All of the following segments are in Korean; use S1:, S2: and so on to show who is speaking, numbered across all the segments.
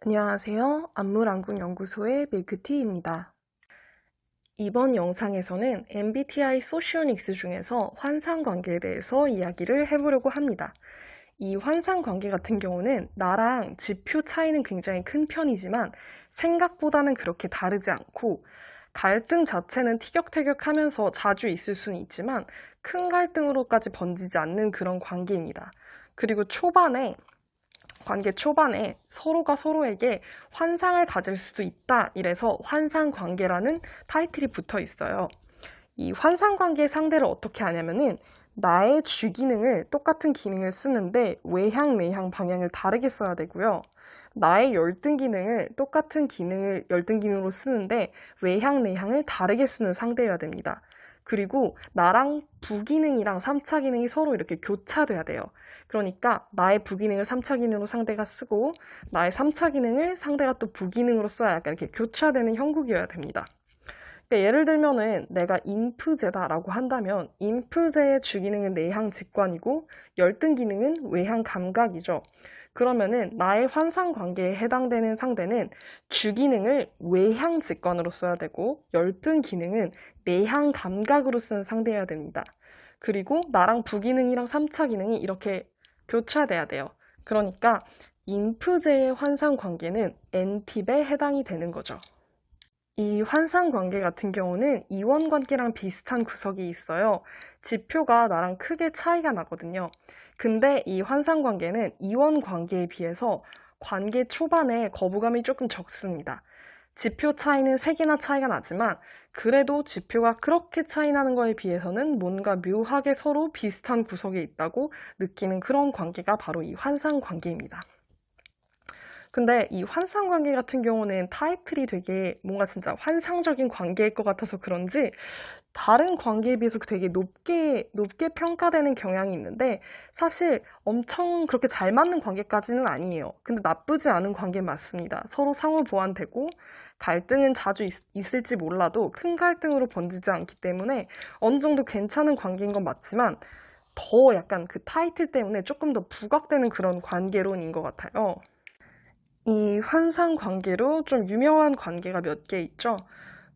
S1: 안녕하세요. 안물안국연구소의 밀크티입니다. 이번 영상에서는 MBTI 소시오닉스 중에서 환상관계에 대해서 이야기를 해보려고 합니다. 이 환상관계 같은 경우는 나랑 지표 차이는 굉장히 큰 편이지만 생각보다는 그렇게 다르지 않고 갈등 자체는 티격태격하면서 자주 있을 수는 있지만 큰 갈등으로까지 번지지 않는 그런 관계입니다. 그리고 관계 초반에 서로가 서로에게 환상을 가질 수도 있다. 이래서 환상관계라는 타이틀이 붙어 있어요. 이 환상관계의 상대를 어떻게 하냐면은 나의 주기능을 똑같은 기능을 쓰는데 외향, 내향 방향을 다르게 써야 되고요. 나의 열등 기능을 똑같은 기능을 열등 기능으로 쓰는데 외향, 내향을 다르게 쓰는 상대여야 됩니다. 그리고 나랑 부기능이랑 3차 기능이 서로 이렇게 교차돼야 돼요. 그러니까 나의 부기능을 3차 기능으로 상대가 쓰고 나의 3차 기능을 상대가 또 부기능으로 써야 약간 이렇게 교차되는 형국이어야 됩니다. 그러니까 예를 들면은 내가 인프제다라고 한다면 인프제의 주기능은 내향 직관이고 열등 기능은 외향 감각이죠. 그러면은 나의 환상 관계에 해당되는 상대는 주기능을 외향 직관으로 써야 되고 열등 기능은 내향 감각으로 쓰는 상대여야 됩니다. 그리고 나랑 부기능이랑 3차 기능이 이렇게 교차돼야 돼요. 그러니까 인프제의 환상 관계는 N팁에 해당이 되는 거죠. 이 환상 관계 같은 경우는 이원 관계랑 비슷한 구석이 있어요. 지표가 나랑 크게 차이가 나거든요. 근데 이 환상 관계는 이원 관계에 비해서 관계 초반에 거부감이 조금 적습니다. 지표 차이는 3개나 차이가 나지만 그래도 지표가 그렇게 차이 나는 거에 비해서는 뭔가 묘하게 서로 비슷한 구석이 있다고 느끼는 그런 관계가 바로 이 환상 관계입니다. 근데 이 환상 관계 같은 경우는 타이틀이 되게 뭔가 진짜 환상적인 관계일 것 같아서 그런지 다른 관계에 비해서 되게 높게 평가되는 경향이 있는데 사실 엄청 그렇게 잘 맞는 관계까지는 아니에요. 근데 나쁘지 않은 관계 맞습니다. 서로 상호 보완되고 갈등은 자주 있을지 몰라도 큰 갈등으로 번지지 않기 때문에 어느 정도 괜찮은 관계인 건 맞지만 더 약간 그 타이틀 때문에 조금 더 부각되는 그런 관계론인 것 같아요. 이 환상 관계로 좀 유명한 관계가 몇 개 있죠.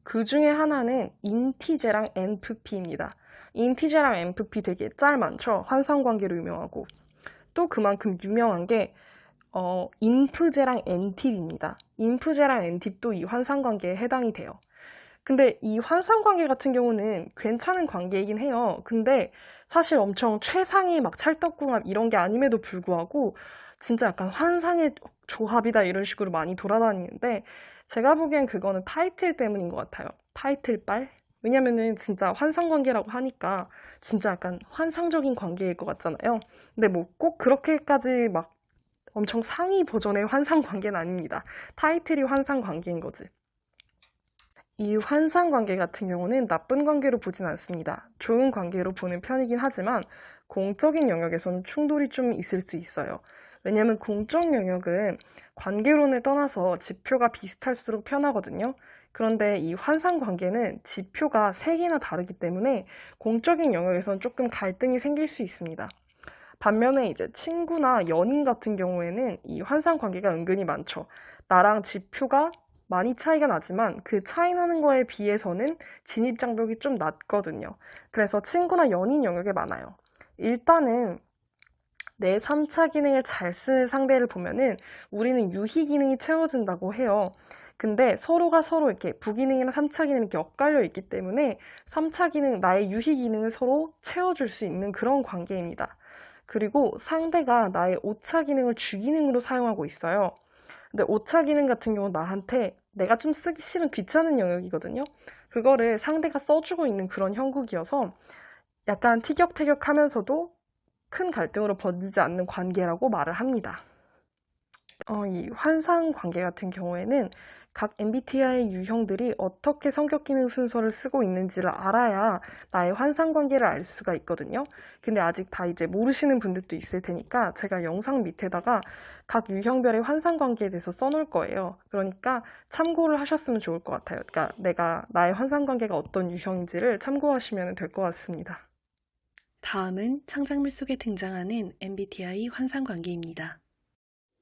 S1: 그 중에 하나는 인티제랑 엔프피입니다. 인티제랑 엔프피 되게 짤 많죠. 환상 관계로 유명하고. 또 그만큼 유명한 게 인프제랑 엔팁입니다. 인프제랑 엔팁도 이 환상 관계에 해당이 돼요. 근데 이 환상 관계 같은 경우는 괜찮은 관계이긴 해요. 근데 사실 엄청 최상의 막 찰떡궁합 이런 게 아님에도 불구하고 진짜 약간 환상의 조합이다 이런 식으로 많이 돌아다니는데 제가 보기엔 그거는 타이틀 때문인 것 같아요. 타이틀빨? 왜냐면은 진짜 환상 관계라고 하니까 진짜 약간 환상적인 관계일 것 같잖아요. 근데 뭐 꼭 그렇게까지 막 엄청 상위 버전의 환상 관계는 아닙니다. 타이틀이 환상 관계인 거지. 이 환상 관계 같은 경우는 나쁜 관계로 보진 않습니다. 좋은 관계로 보는 편이긴 하지만 공적인 영역에서는 충돌이 좀 있을 수 있어요. 왜냐하면 공적 영역은 관계론을 떠나서 지표가 비슷할수록 편하거든요. 그런데 이 환상 관계는 지표가 3개나 다르기 때문에 공적인 영역에서는 조금 갈등이 생길 수 있습니다. 반면에 이제 친구나 연인 같은 경우에는 이 환상 관계가 은근히 많죠. 나랑 지표가 많이 차이가 나지만 그 차이 나는 거에 비해서는 진입 장벽이 좀 낮거든요. 그래서 친구나 연인 영역에 많아요. 일단은 내 3차 기능을 잘 쓰는 상대를 보면은 우리는 유희 기능이 채워진다고 해요. 근데 서로가 서로 이렇게 부기능이랑 3차 기능이 이렇게 엇갈려 있기 때문에 3차 기능, 나의 유희 기능을 서로 채워줄 수 있는 그런 관계입니다. 그리고 상대가 나의 5차 기능을 주기능으로 사용하고 있어요. 근데 5차 기능 같은 경우 나한테 내가 좀 쓰기 싫은 귀찮은 영역이거든요. 그거를 상대가 써주고 있는 그런 형국이어서 약간 티격태격하면서도 큰 갈등으로 번지지 않는 관계라고 말을 합니다. 이 환상 관계 같은 경우에는 각 MBTI 유형들이 어떻게 성격 기능 순서를 쓰고 있는지를 알아야 나의 환상 관계를 알 수가 있거든요. 근데 아직 다 이제 모르시는 분들도 있을 테니까 제가 영상 밑에다가 각 유형별의 환상 관계에 대해서 써놓을 거예요. 그러니까 참고를 하셨으면 좋을 것 같아요. 그러니까 내가 나의 환상 관계가 어떤 유형인지를 참고하시면 될 것 같습니다. 다음은 창작물 속에 등장하는 MBTI 환상 관계입니다.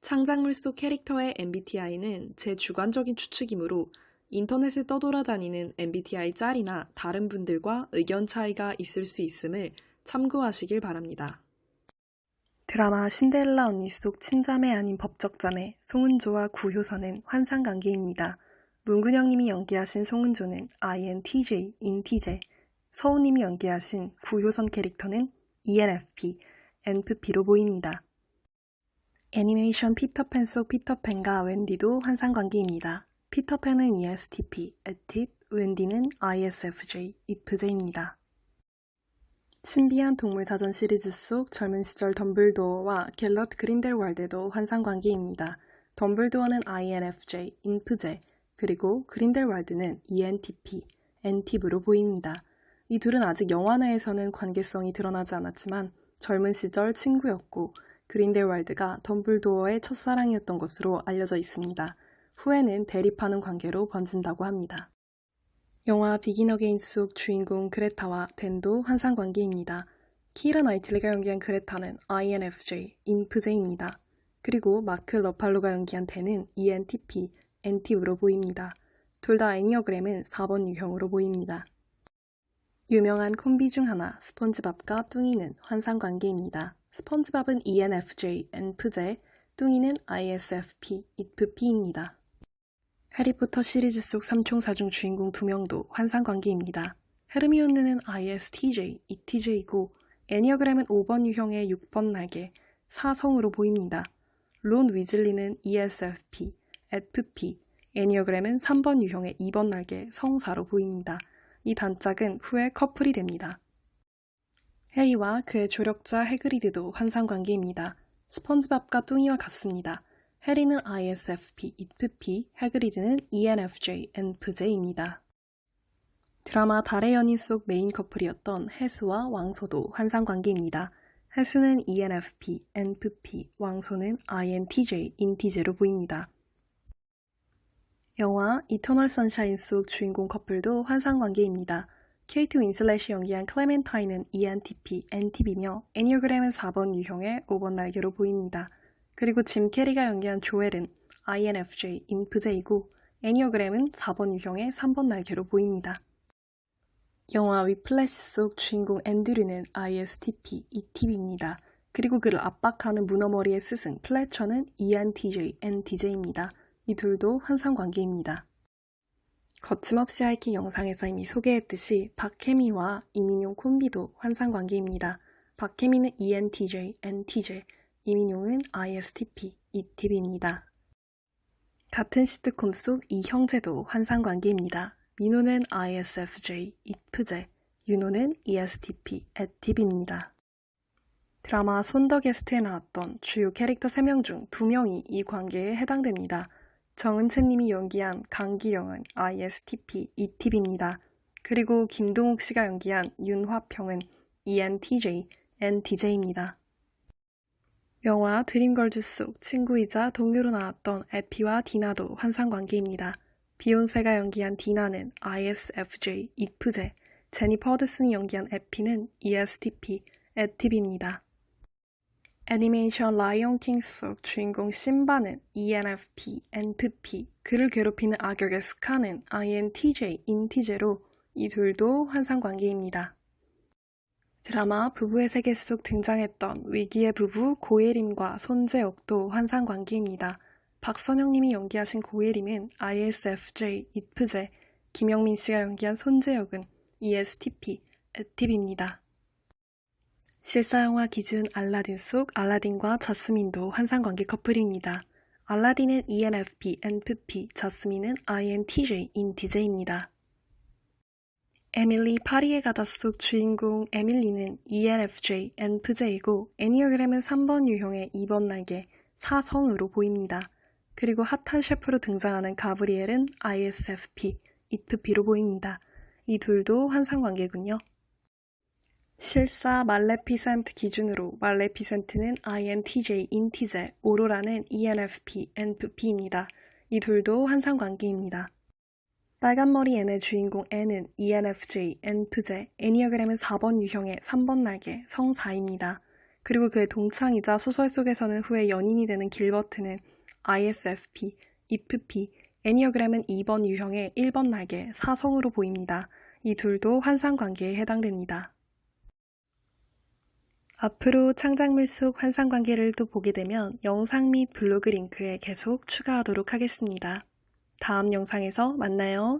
S2: 창작물 속 캐릭터의 MBTI는 제 주관적인 추측이므로 인터넷에 떠돌아다니는 MBTI 짤이나 다른 분들과 의견 차이가 있을 수 있음을 참고하시길 바랍니다.
S1: 드라마 신데렐라 언니 속 친자매 아닌 법적자매 송은조와 구효선은 환상관계입니다. 문근영님이 연기하신 송은조는 INTJ, 인티제, 서우님이 연기하신 구효선 캐릭터는 ENFP, NFP로 보입니다. 애니메이션 피터팬 속 피터팬과 웬디도 환상관계입니다. 피터팬은 ESTP, 에팁, 웬디는 ISFJ, 이프제입니다. 신비한 동물 사전 시리즈 속 젊은 시절 덤블도어와 갤럿 그린델왈드도 환상관계입니다. 덤블도어는 INFJ, 인프제, 그리고 그린델왈드는 ENTP, 엔팁으로 보입니다. 이 둘은 아직 영화 내에서는 관계성이 드러나지 않았지만 젊은 시절 친구였고 그린델왈드가 덤블도어의 첫사랑이었던 것으로 알려져 있습니다. 후에는 대립하는 관계로 번진다고 합니다. 영화 비긴 어게인 속 주인공 그레타와 댄도 환상관계입니다. 키이라 나이틀리가 연기한 그레타는 INFJ, 인프제입니다. 그리고 마크 러팔로가 연기한 댄은 ENTP, 엔팁으로 보입니다. 둘 다 애니어그램은 4번 유형으로 보입니다. 유명한 콤비 중 하나, 스폰지밥과 뚱이는 환상관계입니다. 스폰지밥은 ENFJ, 엔프제, 뚱이는 ISFP, 이프피입니다. 해리포터 시리즈 속 삼총사 중 주인공 2명도 환상관계입니다. 헤르미온느는 ISTJ, ETJ이고 애니어그램은 5번 유형의 6번 날개, 사성으로 보입니다. 론 위즐리는 ESFP, FP, 애니어그램은 3번 유형의 2번 날개, 성사로 보입니다. 이 단짝은 후에 커플이 됩니다. 해리와 그의 조력자 해그리드도 환상관계입니다. 스펀지밥과 뚱이와 같습니다. 해리는 ISFP, 이프피, 해그리드는 ENFJ, 엔프제입니다. 드라마 달의 연인 속 메인 커플이었던 해수와 왕소도 환상관계입니다. 해수는 ENFP, 엔프피, 왕소는 INTJ, 인티제로 보입니다. 영화 이터널 선샤인 속 주인공 커플도 환상관계입니다. 케이트 윈슬렛이 연기한 클레멘타인은 ENTP, 엔팁이며 애니어그램은 4번 유형의 5번 날개로 보입니다. 그리고 짐 캐리가 연기한 조엘은 INFJ, 인프제이고 애니어그램은 4번 유형의 3번 날개로 보입니다. 영화 위플래시 속 주인공 앤드류는 ISTP, ETB입니다. 그리고 그를 압박하는 문어머리의 스승 플래처는 ENTJ, NTJ입니다. 이 둘도 환상관계입니다. 거침없이 하이킹 영상에서 이미 소개했듯이 박혜미와 이민용 콤비도 환상관계입니다. 박혜미는 ENTJ, NTJ, 이민용은 ISTP, ETB입니다. 같은 시트콤 속 이 형제도 환상관계입니다. 민호는 ISFJ, 이프제, 윤호는 ESTP, 에팁입니다. 드라마 손더 게스트에 나왔던 주요 캐릭터 3명 중 2명이 이 관계에 해당됩니다. 정은채님이 연기한 강기령은 ISTP, ETB입니다. 그리고 김동욱 씨가 연기한 윤화평은 ENTJ, NTJ입니다. 영화 드림걸즈 속 친구이자 동료로 나왔던 에피와 디나도 환상관계입니다. 비욘세가 연기한 디나는 ISFJ, 이프제, 제니퍼 허드슨이 연기한 에피는 ESTP, 에팁입니다. 애니메이션 라이온킹 속 주인공 심바는 ENFP, NFP, 그를 괴롭히는 악역의 스카는 INTJ, 인티제로 이 둘도 환상관계입니다. 드라마 부부의 세계 속 등장했던 위기의 부부 고예림과 손재옥도 환상관계입니다. 박선영님이 연기하신 고예림은 ISFJ, 이프제, 김영민 씨가 연기한 손재옥은 ESTP, 에팁입니다. 실사영화 기준 알라딘 속 알라딘과 저스민도 환상관계 커플입니다. 알라딘은 ENFP, NFP, 저스민은 INTJ, 인티제입니다. 에밀리 파리에 가다 속 주인공 에밀리는 ENFJ, NFJ이고 애니어그램은 3번 유형의 2번 날개, 사성으로 보입니다. 그리고 핫한 셰프로 등장하는 가브리엘은 ISFP, 이프피로 보입니다. 이 둘도 환상관계군요. 실사 말레피센트 기준으로 말레피센트는 INTJ, 인티제, 오로라는 ENFP, NFP입니다. 이 둘도 환상관계입니다. 빨간머리 앤의 주인공 앤은 ENFJ, NFJ, 애니어그램은 4번 유형의 3번 날개, 성사입니다. 그리고 그의 동창이자 소설 속에서는 후에 연인이 되는 길버트는 ISFP, IFP, 애니어그램은 2번 유형의 1번 날개, 사성으로 보입니다. 이 둘도 환상관계에 해당됩니다. 앞으로 창작물 속 환상관계를 또 보게 되면 영상 및 블로그 링크에 계속 추가하도록 하겠습니다. 다음 영상에서 만나요.